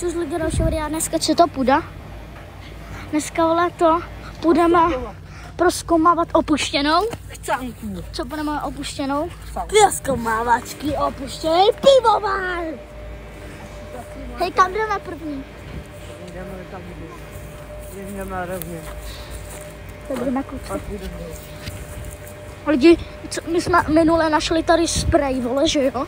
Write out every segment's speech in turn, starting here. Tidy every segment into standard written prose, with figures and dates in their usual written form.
Čus lidi dalšího videa, dneska co to půjde? Dneska vole to půjdeme prozkoumávat opuštěnou. Chcánku. Co budeme opuštěnou? Prozkoumávačky opuštěný pivovar. Hej, kam jdeme první? Jdeme tam, jdeme rovně. Tak jdeme kuce. Lidi, my jsme minule našli tady spray, vole, že jo?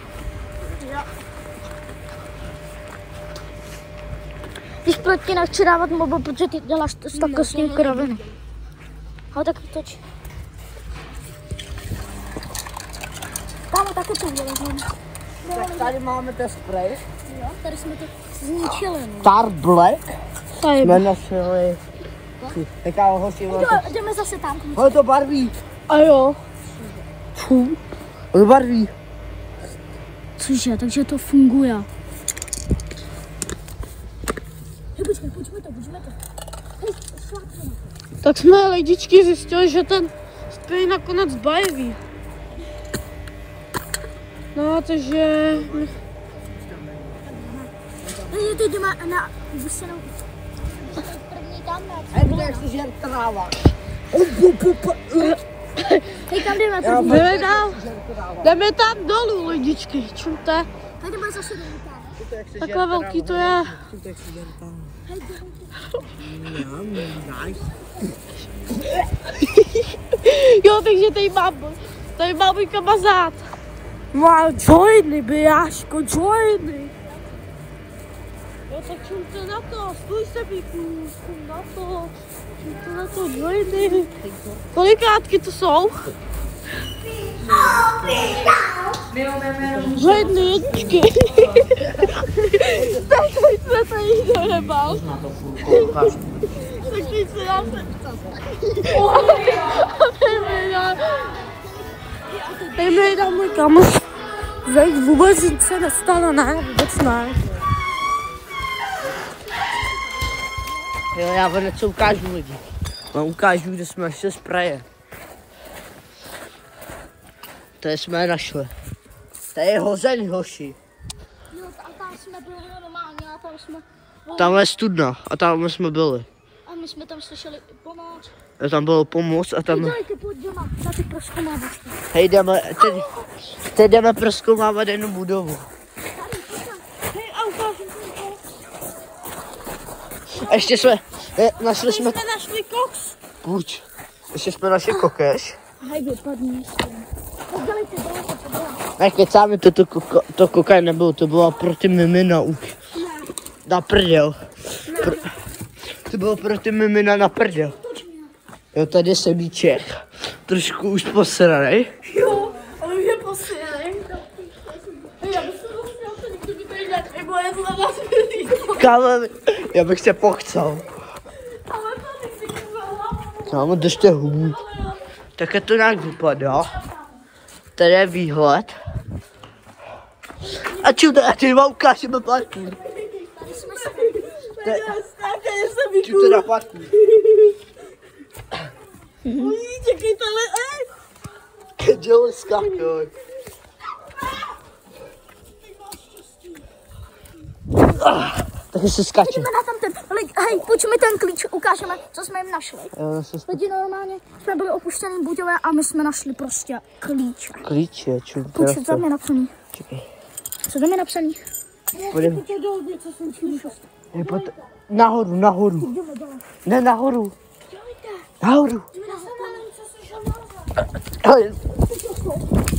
Když proti nechci dávat mobil, protože ty děláš s takostním kraviny. Ale tak toč. Kámo, taky to udělám. Tak tady máme ten spray. Jo, tady jsme to zničili. Star Black. Tady. Jsme našli. Taká hoši. Jdeme zase tam. Ho to barví. A jo. Fů. Ho to barví. Cože, takže to funguje. Hej, počkej to. Hej, šlápne. Tak jsme lidičky zjistili, že ten spray nakonec baví. No, takže... Teď jdeme na vysenou. První tam na Hej, jak se žer tráva. Hej, kam jdeme? Jdeme dál. Jdeme tam dolů, lidičky, čumte. Hej, jdeme zase dolů tam. Takhle velký to je. Jo, takže tady má můj kamarád. Má joiny, bijáško, joiny. Jo, tak čumte na to, stůj se bíku, na to. Čumte na to, joiny. Kolikátky to jsou? Joiny, jedničky. Tak jsme tady dojebal. Tak teď se dá se... Teď mi dá můj kamoš. Veď vůbec nic se nestalo, ne? Vůbec ne. Jo, já vám něco ukážu lidi. Vám ukážu, kde jsme našli spraye. To jsme je našli. To je hozeň, hoši. Jo, a tam jsme byli normálně, a tam jsme... Tamhle je studna a tam jsme byli. A my jsme tam slyšeli pomoc. A tam bylo pomoc a tam... Dejte, pojď doma, na ty prozkoumávačky. Hej, jdeme, teď jdeme prozkoumávat jednu budovu. Hej, a ukážu to. Ještě jsme, našli jsme... Jsme našli koks. Půjď. Ještě jsme našli kokeš. Hej, vypadni s tím. Dělejte. Nekecáme, to kokaj nebylo, to bylo pro ty mimina už. Na prdel. To bylo pro ty mimina na prdel. Jo, tady jsem Sebíček. Trošku už posranej. Jo, ale už je posílej. Já bych se dostal, to nikdo by tady nebo je zleva svědí. Kámo, já bych se pochcel. Ale to nechci kuzala. Kámo, držte hubu. Tak to nějak vypadá. Tady je výhled. A čude, a ty vám ukážeme parkour. Čude na parkour. Čekejte, ale ej. Dělej skákoj. Taky se skáče. Jdeme na tam ten, hej, pojď mi ten klíč, ukážeme, co jsme jim našli. Lidi, normálně jsme byli opuštěný budové a my jsme našli prostě klíče. Klíče, čude. Pojď, co tam je napsaný? Čekej. Co tam je napsaný? Půjdeme. Nahoru. Ne, nahoru. Nahoru.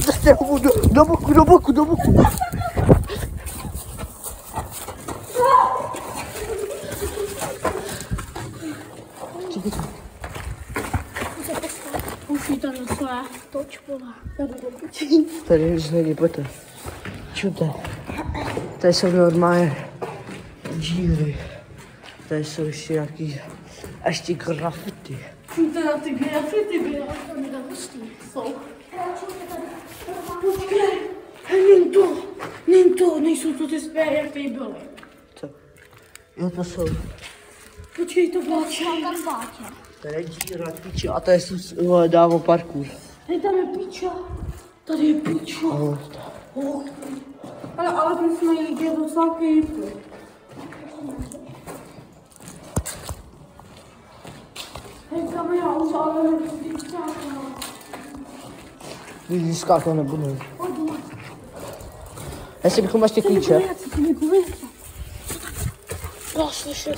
Držte hubu do boku. Už jí to nesla. Toč, vole. Tady už není potom. Čude. Tady jsou normálně díry. Tady jsou ještě nějaký, ještě grafity. Čujte na ty grafity, byla. Jsou. Počkej. Hej, nejsou to ty sféry, jak tady byly. Co? Jo, to jsou. Počkej, to byla Tady je díra, píče, a tady jsou dávo parkour. Hej, tam je píča. Tady je píča. Ale my jsme jí dělali docela kejpy. Získá to nebudu. Jestli bychom ještě klíče. Já slyšel.